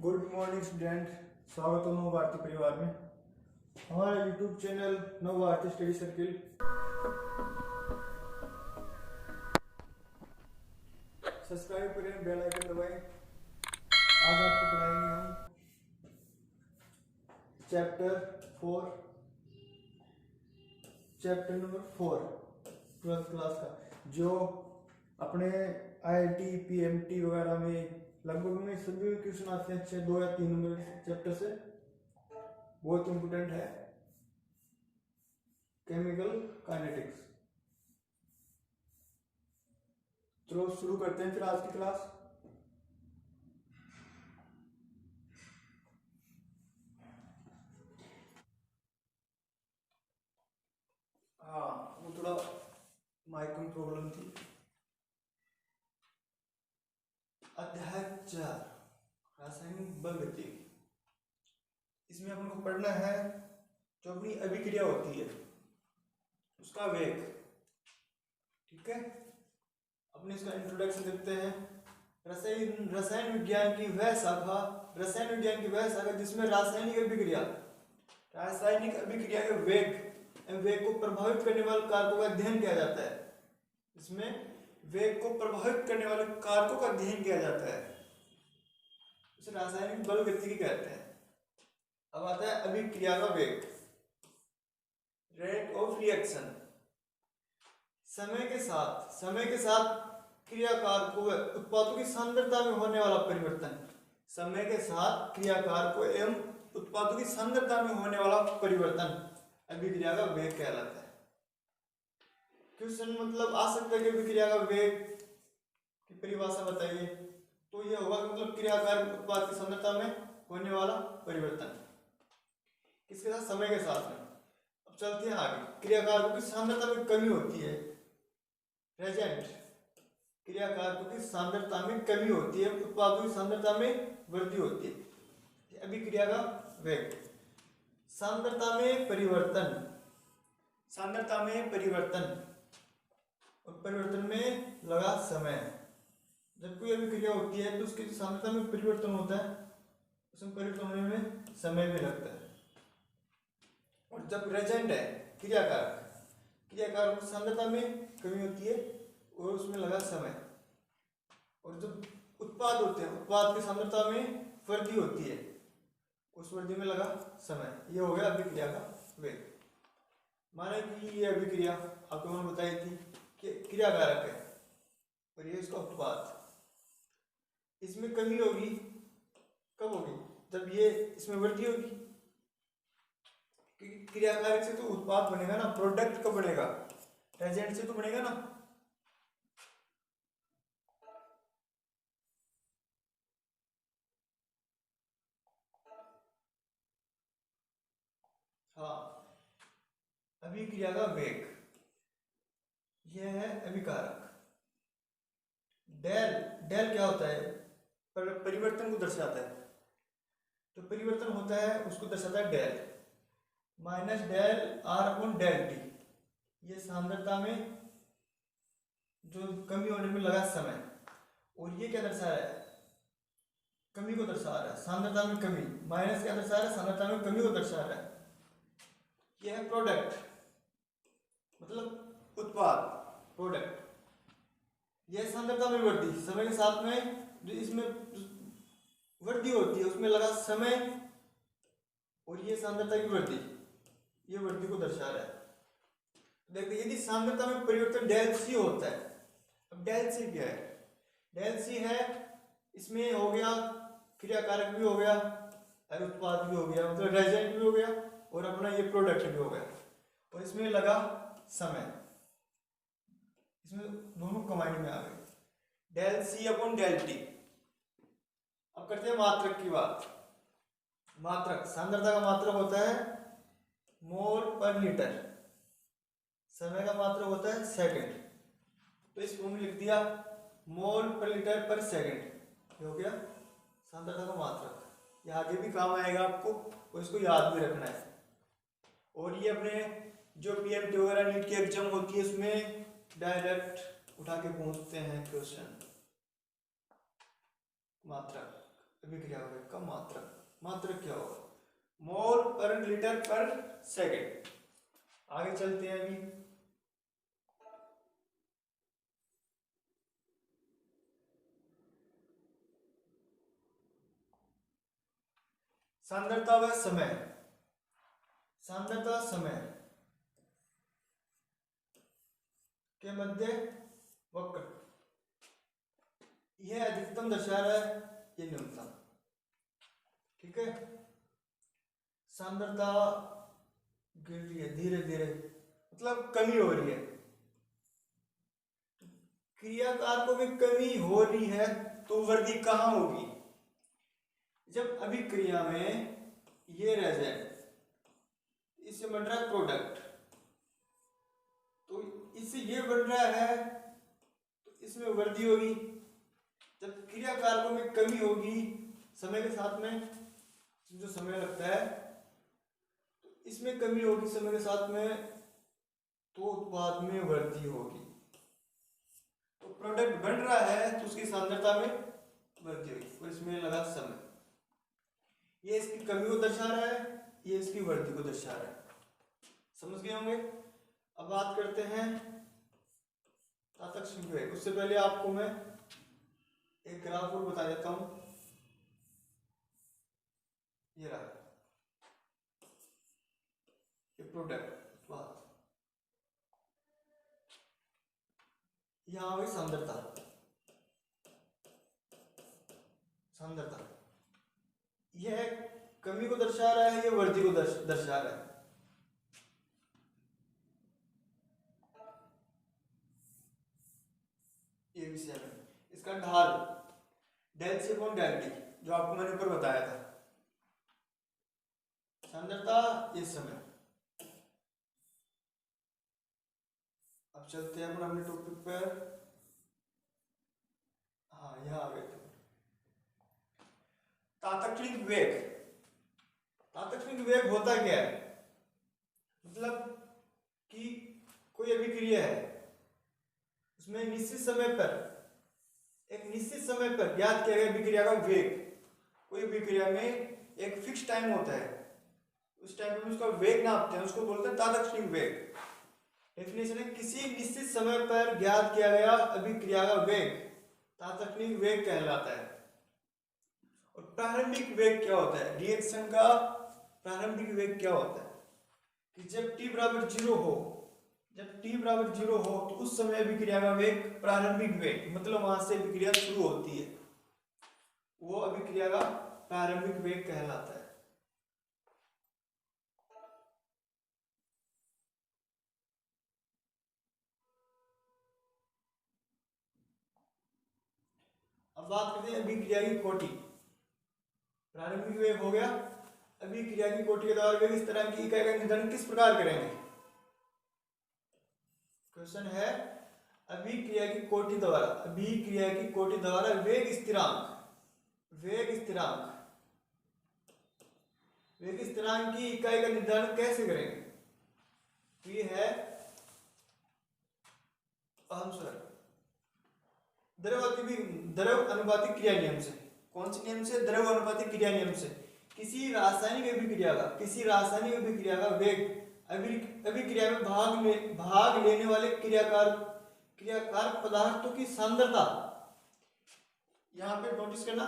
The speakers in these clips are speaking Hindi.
गुड मॉर्निंग स्टूडेंट, स्वागत है नव भारती परिवार में। हमारा यूट्यूब चैनल नव भारती स्टडी सर्किल सब्सक्राइब करें, बेल आइकन दबाएं। आज आपको पढ़ाएंगे हम चैप्टर नंबर 4 ट्वेल्थ क्लास का, जो अपने IIT PMT वगैरह में लगभग में सभी क्वेश्चन आते हैं 2 या 3 नंबर चैप्टर से। बहुत इंपोर्टेंट है केमिकल काइनेटिक्स। चलो शुरू करते हैं फिर आज की क्लास। हाँ, वो थोड़ा माइक में प्रॉब्लम थी। अध्याय 4 रासायनिक बल गति। इसमें अपन को पढ़ना है जो अपनी अभिक्रिया होती है उसका वेग। ठीक है, अपने इसका इंट्रोडक्शन देखते हैं। रसायन विज्ञान की वह शाखा जिसमें रासायनिक अभिक्रिया के वेग को प्रभावित करने वाले कारकों का अध्ययन किया जाता है। इसमें वेग को प्रभावित करने वाले कारकों का अध्ययन किया जाता है, इसे रासायनिक बल गतिकी कहते हैं। अब आता है अभिक्रिया का वेग, रेट ऑफ रिएक्शन। समय के साथ क्रियाकार को उत्पादों की सांद्रता में होने वाला परिवर्तन। समय के साथ क्रियाकार को एवं उत्पादों की सांद्रता में होने वाला परिवर्तन अभिक्रिया का वेग कहलाता है। क्वेश्चन मतलब आ सकता है कि अभिक्रिया का वेग की परिभाषा बताइए, तो यह होगा मतलब क्रियाकार उत्पाद की सांद्रता में होने वाला परिवर्तन किसके साथ, समय के साथ में। अब चलते हैं आगे। क्रियाकारकों की सांद्रता में कमी होती है, प्रेजेंट क्रियाकारकों की सांद्रता में कमी होती है, उत्पादों की सांद्रता में वृद्धि होती है। अभिक्रिया का वेग। सांद्रता में परिवर्तन और परिवर्तन में लगा समय। जब कोई अभिक्रिया होती है तो उसकी सांद्रता में परिवर्तन होता है, उसमें परिवर्तन होने में समय भी लगता है। और जब रेजेंट है क्रियाकार की सांद्रता में कमी होती है और उसमें लगा समय। और जब उत्पाद होते हैं, उत्पाद की सांद्रता में वृद्धि होती है, उस वृद्धि में लगा समय। यह हो गया अभिक्रिया का वेग। माने कि ये अभिक्रिया आपको मैंने बताई थी कि क्रियाकारक है और ये इसका उत्पाद। इसमें कमी होगी, कब होगी? जब ये इसमें वृद्धि होगी। क्रियाकारक से तो उत्पाद बनेगा ना, प्रोडक्ट कब बनेगा? एजेंट से तो बनेगा ना। हाँ, अभिक्रिया का वेग यह है अभिकारक। डेल क्या होता है? परिवर्तन को दर्शाता है। तो परिवर्तन होता है उसको दर्शाता है del, minus del R upon del T. ये सांद्रता में जो कमी होने में लगा समय। और ये क्या दर्शा रहा है? कमी को दर्शा रहा है, सांद्रता में कमी। माइनस क्या दर्शा रहा है? सांद्रता में कमी को दर्शा रहा है। यह है प्रोडक्ट, मतलब उत्पाद, प्रोडक्ट। यह सांद्रता में वृद्धि, समय के साथ में जो इसमें वृद्धि होती है उसमें लगा समय, और ये सांद्रता की वृद्धि, ये वृद्धि को दर्शा रहा है। देखिए, यदि सांद्रता में परिवर्तन डेल सी होता है। अब डेल सी क्या है? डेल सी है, इसमें हो गया क्रियाकारक भी हो गया और उत्पाद भी हो गया, मतलब रेजेंट भी हो गया और अपना ये प्रोडक्ट भी हो गया, और इसमें लगा समय। इसमें दोनों कंबाइंड में आ गए, del C upon del T. अब करते हैं मात्रक की बात। मात्रक, सांद्रता का मात्रक होता है मोल पर लीटर, समय का मात्रक होता है सेकंड। तो इस फॉर्म में लिख दिया मोल पर लीटर पर सेकंड, हो गया सांद्रता का मात्रक। यह आगे भी काम आएगा आपको, और इसको याद भी रखना है। और ये अपने जो PMT वगैरह नीट की एग्जाम होती है उसमें डायरेक्ट उठा के पूछते हैं क्वेश्चन। मात्रक अभिक्रिया का मात्रक क्या होगा? मोल पर लीटर पर सेकेंड। आगे चलते हैं अभी। सांद्रता व समय, सांद्रता समय के मध्य वक्र, यह अधिकतम दर्शा रहा है, ये न्यूनतम। ठीक है, सांद्रता गिर रही है धीरे धीरे, मतलब कमी हो रही है। क्रियाकार को भी कमी हो रही है तो वृद्धि कहाँ होगी? जब अभिक्रिया में ये रेजेंट इससे बन रहा है प्रोडक्ट, तो इससे ये बन रहा है तो इसमें वृद्धि होगी। जब क्रिया कारकों में कमी होगी समय के साथ में, जो समय लगता है, तो इसमें कमी होगी समय के साथ में, तो उत्पाद में वृद्धि होगी। तो प्रोडक्ट बन रहा है तो उसकी सांद्रता में वृद्धि होगी, और इसमें लगा समय। ये इसकी कमी को दर्शा रहा है, ये इसकी वृद्धि को दर्शा रहा है। समझ गए होंगे? अब बात करते हैं तात्कालिक वेग। उससे पहले आपको मैं एक ग्राफ और बता देता हूं। ये रहा, ये प्रोडक्ट बात, यहां हुई सांद्रता, सांद्रता यह कमी को दर्शा रहा है, ये वृद्धि को दर्शा रहा है। ये विषय में इसका ढाल del C upon del T, जो आपको मैंने ऊपर बताया था। सांद्रता, ये समय। अब चलते हैं अपने टॉपिक पर। हाँ, यहाँ आ गए थे। तात्कालिक वेग, तात्कालिक वेग होता क्या है? मतलब कि कोई अभिक्रिया है, उसमें निश्चित समय पर, एक निश्चित समय पर ज्ञात किया गया अभिक्रिया का वेग। कोई अभिक्रिया में एक फिक्स टाइम होता है, उस टाइम पे उसका वेग नापते हैं, उसको बोलते हैं तात्कालिक वेग। डेफिनेशन है, किसी निश्चित समय पर ज्ञात किया गया अभिक्रिया का वेग तात्कालिक वेग कहलाता है। और प्रारंभिक वेग क्या होता है? रिएक्शन का प्रारंभिक वेग क्या होता है? कि जब t बराबर 0 हो, जब t बराबर 0 हो तो उस समय अभिक्रिया का वेग, प्रारंभिक वेग मतलब वहां से अभिक्रिया शुरू होती है, वो अभिक्रिया का प्रारंभिक वेग कहलाता है। अब बात करते हैं अभिक्रिया की कोटि। प्रारंभिक वेग हो गया, अभिक्रिया की कोटि के द्वारा वेग इस तरह की इकाई का निर्धारण किस प्रकार करेंगे? क्वेश्चन है, अभिक्रिया की कोटि द्वारा, अभिक्रिया की कोटि द्वारा वेग स्थिरांक, वेग स्थिरांक, वेग स्थिरांक की इकाई का निर्धारण कैसे करेंगे? तो ये है आंसर द्रव अनुपातिक क्रिया नियम से। कौन से नियम से? द्रव अनुपातिक क्रिया नियम से। किसी रासायनिक अभिक्रिया का, किसी रासायनिक अभिक्रिया का वेग अभिक्रिया में भाग लेने वाले क्रियाकार पदार्थों की सांद्रता, यहां पे नोटिस करना,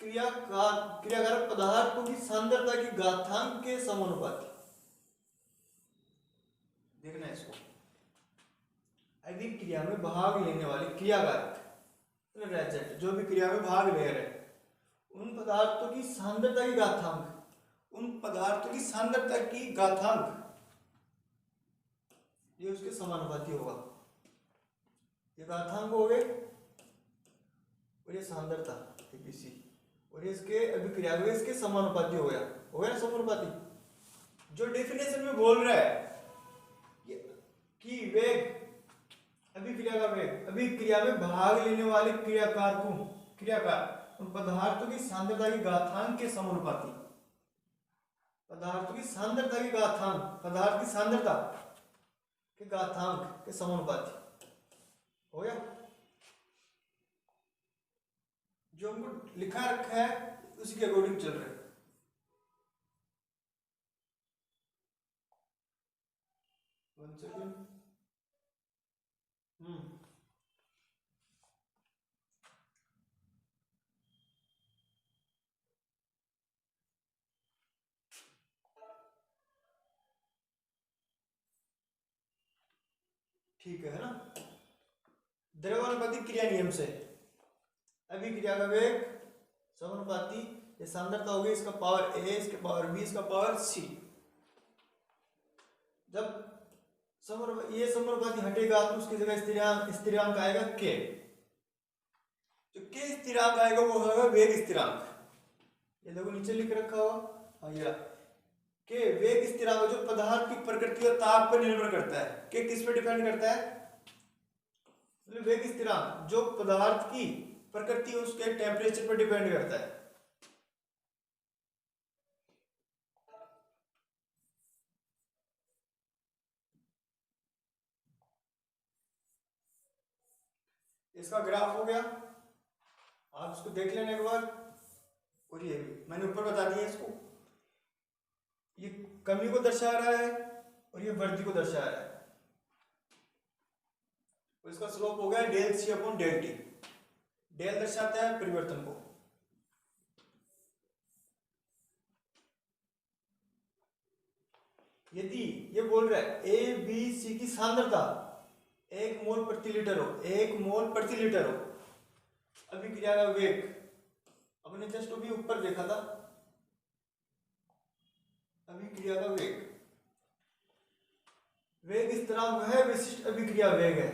क्रियाकारक पदार्थों की सांद्रता की घातांक के समानुपाती। देखना है इसको, अभिक्रिया में भाग लेने वाले क्रियाकारक, जो भी क्रिया में भाग ले रहे, उन पदार्थों की सांद्रता की घातांक, उन पदार्थों की सांद्रता की घातांक, ये उसके समानुपाती होगा। ये घातांक हो गए और ये सांद्रता एबीसी, और ये इसके अभिक्रिया में इसके समानुपाती हो गया ना समानुपाती। जो डेफिनेशन में बोल रहा है कि वेग, अभिक्रिया का वेग अभिक्रिया में भाग लेने वाले क्रियाकार उन पदार्थों की सांद्रता की घातांक के समानुपाती, पदार्थों की सांद्रता की घातांक, पदार्थ की सांद्रता के घातांक के समानुपाती हो गया। जो हमको लिखा रखा है उसी के अकॉर्डिंग चल रहा है। One second. ठीक है ना। द्रव्यानुपातिक क्रिया नियम से अभिक्रिया का वेग समानुपाती, ये सांद्रता होगी, इसका पावर a, इसके पावर b, इसका पावर c। जब ये समानुपाती हटेगा तो उसकी जगह स्थिरांक आएगा k। जो k स्थिरांक आएगा वो होगा वेग स्थिरांक। ये देखो नीचे लिख रखा होगा, हाँ ये के वेग स्थिरांक जो पदार्थ की प्रकृति और ताप पर निर्भर करता है। के किस पे डिपेंड करता है? मतलब वेग स्थिरांक जो पदार्थ की प्रकृति उसके टेम्परेचर पर डिपेंड करता है। इसका ग्राफ हो गया, आप इसको देख लेना एक बार। और ये भी मैंने ऊपर बता दिया इसको, ये कमी को दर्शा रहा है और ये वृद्धि को दर्शा रहा है। तो इसका स्लोप हो गया del C upon del T. Del दर्शाता है परिवर्तन को, यदि ये बोल रहा है ए बी सी की सांद्रता 1 मोल प्रति लीटर हो, 1 मोल प्रति लीटर हो, अभिक्रिया का वेग अपने जस्ट अभी ऊपर देखा था, अभिक्रिया का वेग, वेग स्थिरांक है विशिष्ट अभिक्रिया वेग है।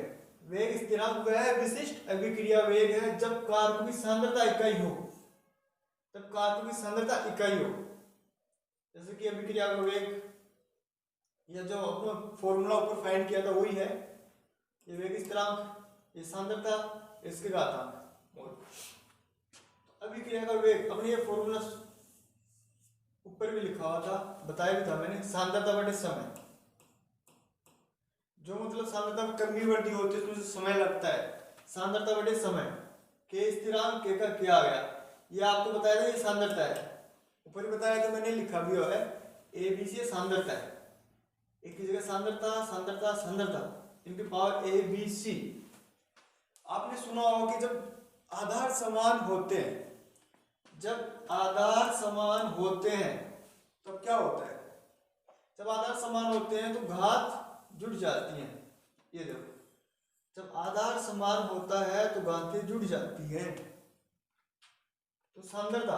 वेग स्थिरांक है विशिष्ट अभिक्रिया वेग है जब कारकों की सांद्रता इकाई हो, तब कारकों की सांद्रता इकाई हो। जैसे कि अभिक्रिया का वेग या जो अपना फॉर्मूला ऊपर फाइंड किया था वही है, ये वेग स्थिरांक, ये सांद्रता, इसके घातांक मोल। अभिक्रिया का वेग अपने ये फॉर्मूला ऊपर भी लिखा हुआ था, बताया भी था मैंने, सांद्रता बटे समय। जो मतलब सांद्रता में कमी वृद्धि होती है उसमें समय लगता है, सांद्रता बटे समय। के स्थिरांक के का क्या आ गया, ये आपको बताया था, ये सांद्रता है, ऊपर बताया था मैंने, लिखा भी हुआ है ए बी सी सांद्रता है। एक की जगह सांद्रता सांद्रता सांद्रता, इनकी पावर ए बी सी। आपने सुना होगा कि जब आधार समान होते हैं, जब आधार समान होते हैं तब क्या होता है? जब आधार समान होते हैं तो घात जुड़ जाती हैं। ये देखो, जब आधार समान होता है तो घातें जुड़ जाती हैं। तो सांद्रता,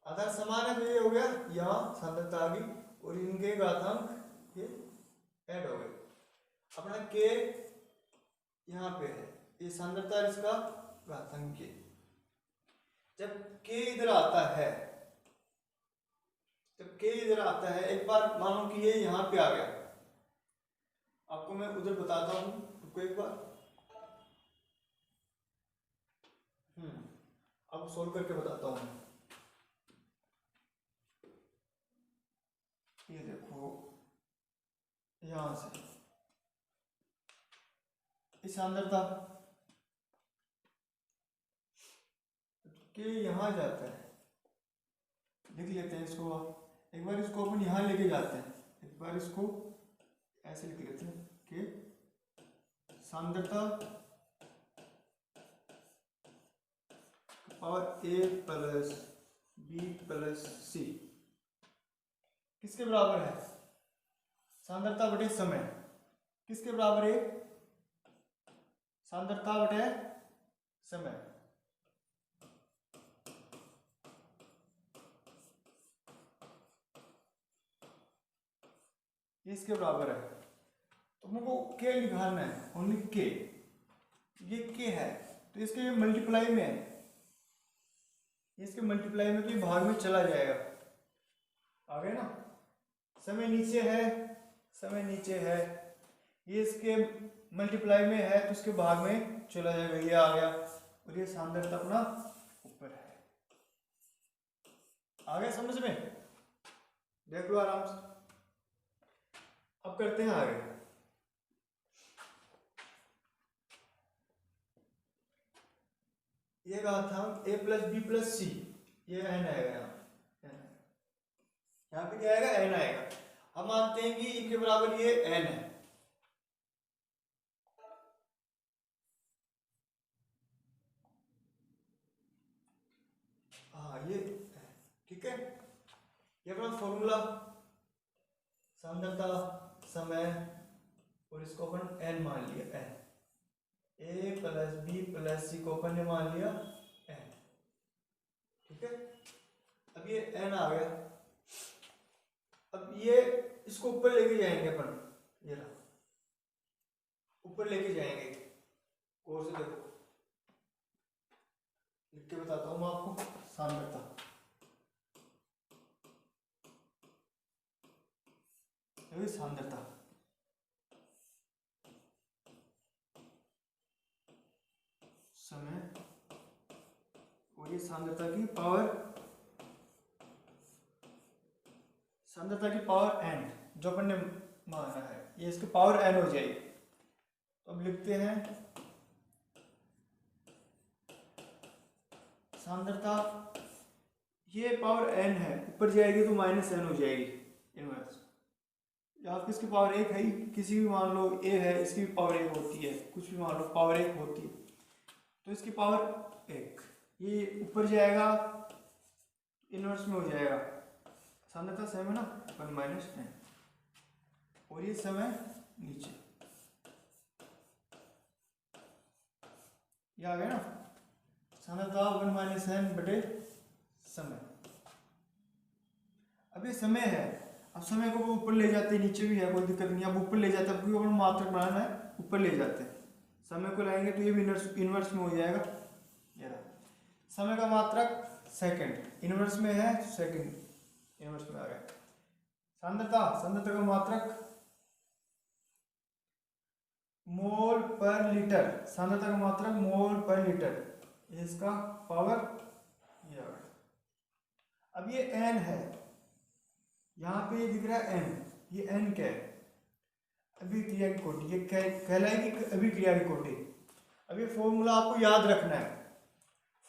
आधार समान है तो ये हो गया, यहाँ सांद्रता आ गई और इनके घातांक ये ऐड हो गए। अपना के यहाँ पे है, ये सांद्रता और इसका घातांक के। जब के इधर आता है, जब के इधर आता है, एक बार मानो कि ये यहाँ पे आ गया, आपको मैं उधर बताता हूँ, रुको एक बार। अब सोल्व करके बताता हूँ। ये देखो यहां से इस सांद्रता के यहां जाता है, लिख लेते हैं इसको, एक बार इसको अपन यहां लेके जाते हैं, एक बार इसको ऐसे लिख लेते हैं कि सांद्रता और ए प्लस बी प्लस सी किसके बराबर है? सांद्रता बटे समय। किसके बराबर है? सांद्रता बटे समय। इसके बराबर है, तो हमको के निकालना है, ओनली के। ये के है तो इसके मल्टीप्लाई में है, इसके मल्टीप्लाई में तो ये भाग में चला जाएगा, आ गया ना। समय नीचे है, समय नीचे है, ये इसके मल्टीप्लाई में है तो इसके भाग में चला जाएगा, ये आ गया, और ये सांद्रता अपना ऊपर है। आ गया समझ में? देख लो आराम से। अब करते हैं आगे। ये घातांक ए प्लस बी प्लस सी, ये n आएगा यहाँ पे क्या आएगा, n आएगा। हम मानते हैं कि इनके बराबर ये n है। हाँ ये ठीक है, ये अपना फॉर्मूला सांद्रता समय, और इसको अपन n मान लिया, n a plus b plus c को अपन ने मान लिया n, ठीक है। अब ये n आ गया, अब ये इसको ऊपर लेके जाएंगे अपन, ये रहा ऊपर लेके जाएंगे, और से देखो लिख के बताता हूँ मैं आपको। सांद्रता सांद्रता समय, और ये सांद्रता की पावर, सांद्रता की पावर n जो अपन ने माना है, ये इसकी पावर n हो जाएगी। तो अब लिखते हैं सांद्रता, ये पावर n है, ऊपर जाएगी तो माइनस n हो जाएगी इनवर्स। या किसकी पावर एक है, किसी भी मान लो a है, इसकी भी पावर एक होती है, कुछ भी मान लो पावर एक होती है, तो इसकी पावर एक, ये ऊपर जाएगा इनवर्स में हो जाएगा। सांद्रता सेम है ना, वन माइनस n, और ये समय नीचे, ये आ गया ना। सांद्रता वन माइनस n बटे समय। अब ये समय है, अब समय को ऊपर ले जाते, नीचे भी है कोई दिक्कत नहीं, अब ऊपर ले जाते हैं, क्योंकि अपन मात्रक बनाना है, ऊपर ले जाते हैं। समय को लाएंगे तो ये भी इनवर्स में हो जाएगा। ये रहा समय का मात्रक सेकंड, इनवर्स में है सेकंड, इनवर्स में आ गया। सांद्रता का मात्रक मोल पर लीटर, सांद्रता का मात्रक मोल पर लीटर, इसका पावर ये आ गया। अब ये n है, यहाँ पे ये दिख रहा है n, ये n क्या है, अभिक्रिया की कोटि, ये कहलाएगी अभिक्रिया की कोटि। अब ये फॉर्मूला आपको याद रखना है,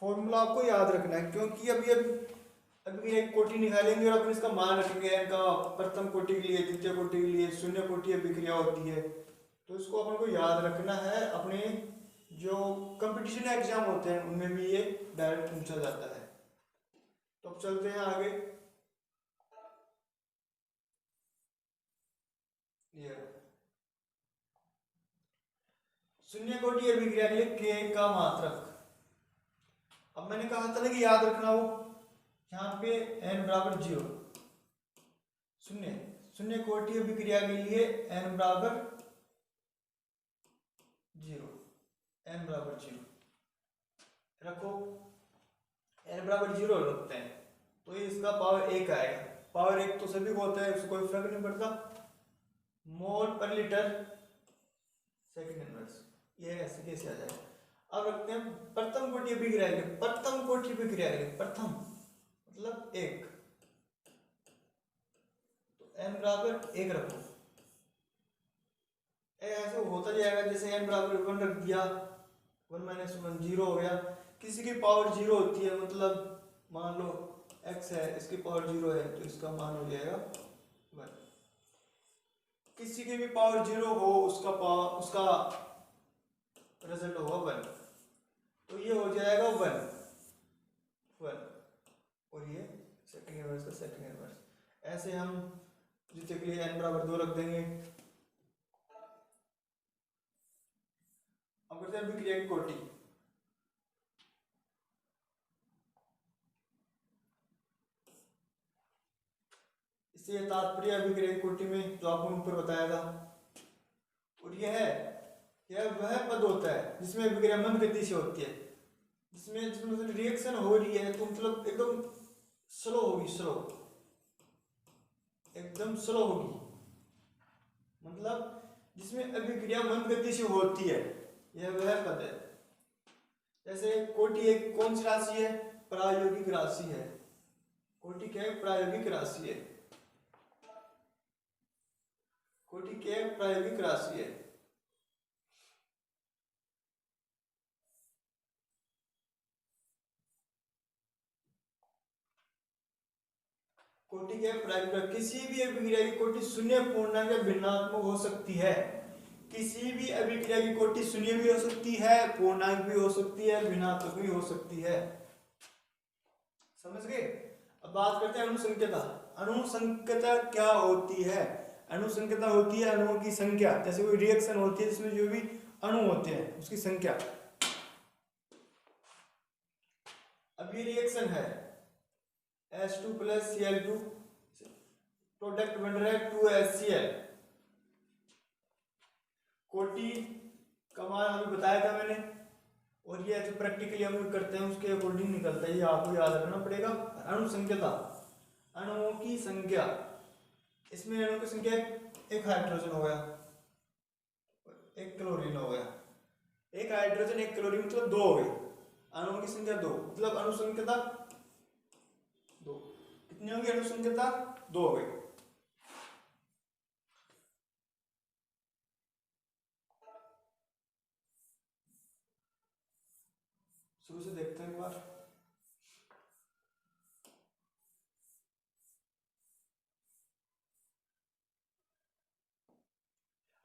फॉर्मूला आपको याद रखना है, क्योंकि अभी एक कोटि निकालेंगे और अपन इसका मान रखेंगे n का, प्रथम कोटि के लिए, द्वितीय कोटि के लिए शून्य कोटि अभिक्रिया होती है, तो इसको अपन को याद रखना है। अपने जो कंपटीशन एग्जाम होते हैं उनमें भी ये डायरेक्ट पूछा जाता है। तो अब चलते हैं आगे। ये शून्य कोटि अभिक्रिया के लिए k का मात्रक, अब मैंने कहा था ना कि याद रखना, वो यहाँ पे n बराबर 0, शून्य कोटि अभिक्रिया के लिए n बराबर 0, n बराबर 0 रखो, n बराबर 0 रखते हैं, तो ये इसका पावर 1 आएगा। पावर 1 तो सभी को होता है, उससे कोई फर्क नहीं पड़ता। मोल पर लीटर सेकंड इनवर्स, ये ऐसे कैसे आ जाएगा। अब रखते हैं प्रथम कोटि अभिक्रिया के लिए, प्रथम कोटि अभिक्रिया के लिए, प्रथम मतलब 1, तो n बराबर 1 रखो। ऐसे होता जाएगा, जैसे n बराबर 1 रख दिया, 1 माइनस 1 0 हो गया। किसी की पावर 0 होती है, मतलब मान लो x है, इसकी पावर 0 है, तो इसका मान हो जाएगा 1। किसी की भी पावर 0 हो, उसका रिजल्ट होगा 1, तो ये हो जाएगा 1, और ये सेकंड इनवर्स का सेकंड इनवर्स। ऐसे हम जितने के लिए n बराबर 2 रख देंगे। अब करते हैं अभिक्रिया की कोटि। इससे तात्पर्य अभिक्रिया की कोटि में जो आपको ऊपर बताया था, और यह वह पद होता है जिसमें अभिक्रिया मंद गति से होती है, जिसमें रिएक्शन हो रही है तो मतलब एकदम स्लो होगी, एकदम स्लो होगी, मतलब जिसमें अभिक्रिया मंद गति से होती है, यह वह पद है। जैसे कोटि एक कौन सी राशि है, प्रायोगिक राशि है। कोटि क्या है, प्रायोगिक राशि है। कोटि क्या है, प्रायोगिक राशि है। कोटि के प्राकृत किसी भी अभिक्रिया की कोटि शून्य पूर्णांक या भिन्नात्मक हो सकती है। किसी भी अभिक्रिया की कोटि शून्य भी हो सकती है, पूर्णांक भी हो सकती है, भिन्नात्मक भी हो सकती है। समझ गए? अब बात करते हैं अणुसंख्यता। अणुसंख्यता क्या होती है? अणुसंख्यता होती है अणुओं की संख्या। जैसे कोई रिएक्शन होती है जिसमें जो भी अणु होते हैं उसकी संख्या। अब ये रिएक्शन है H2 + Cl2, प्रोडक्ट बन रहा है 2HCl। कोटि का मान अभी बताया था मैंने, और ये जो प्रैक्टिकली हम करते हैं उसके अकॉर्डिंग निकलता है, ये आपको याद रखना पड़ेगा। अणुसंख्यता, अणुओं की संख्या। इसमें अणुओं की संख्या एक हाइड्रोजन हो गया, एक क्लोरीन हो गया। एक हाइड्रोजन एक क्लोरीन मतलब 2 हो गए। अणुओं की संख्या 2 मतलब अणुसंख्यता 2। कितनी होगी अणुसंख्यता? 2 हो गई। शुरू से देखते हैं एक बार।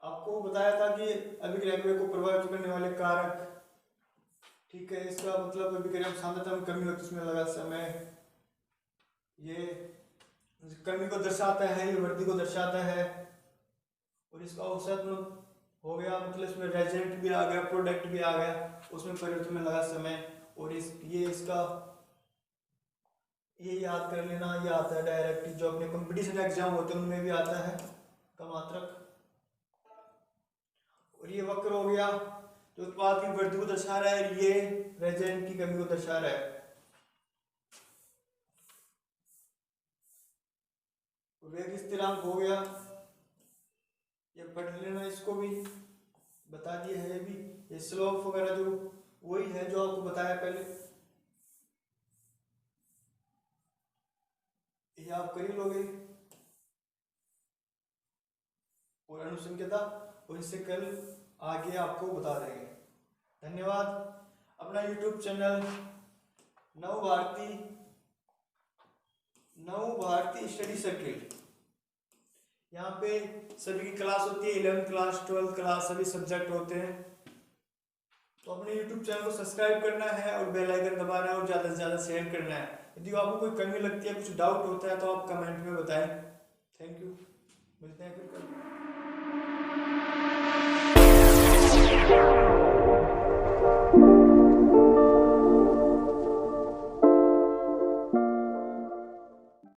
आपको बताया था कि अभिक्रिया को प्रभावित करने वाले कारक, ठीक है। इसका मतलब अभिक्रिया सांद्रता में कमी होती है, इसमें लगा समय, ये कमी को दर्शाता है, ये वृद्धि को दर्शाता है। और इसका औसत हो गया मतलब इसमें रेजेंट भी आ गया, प्रोडक्ट भी आ गया, उसमें परिवर्तन में लगा समय। और ये इसका ये याद कर लेना, ये आता है डायरेक्ट, जो अपने कंपटीशन एग्जाम होते हैं उनमें भी आता है का मात्रक। और ये वक्र हो गया जो उत्पाद की वृद्धि को दर्शा रहा है, ये रेजेंट की कमी को दर्शा रहा है। वेग स्थिरांक हो गया, ये पढ़ लेना, इसको भी बता दिया है। भी ये स्लोप वगैरह जो वही है जो आपको बताया पहले, ये आप कर ही लोगे। और अणुसंख्यता, और इससे कल आगे आपको बता देंगे। धन्यवाद। अपना YouTube चैनल नव भारती स्टडी सर्किल, यहाँ पे सभी की क्लास होती है, 11th क्लास 12th क्लास सभी सब्जेक्ट होते हैं। तो अपने YouTube चैनल को सब्सक्राइब करना है और बेल आइकन दबाना है और ज़्यादा से ज़्यादा शेयर करना है। यदि आपको कोई कमी लगती है, कुछ डाउट होता है तो आप कमेंट में बताएं। थैंक यू, मिलते हैं फिर कल।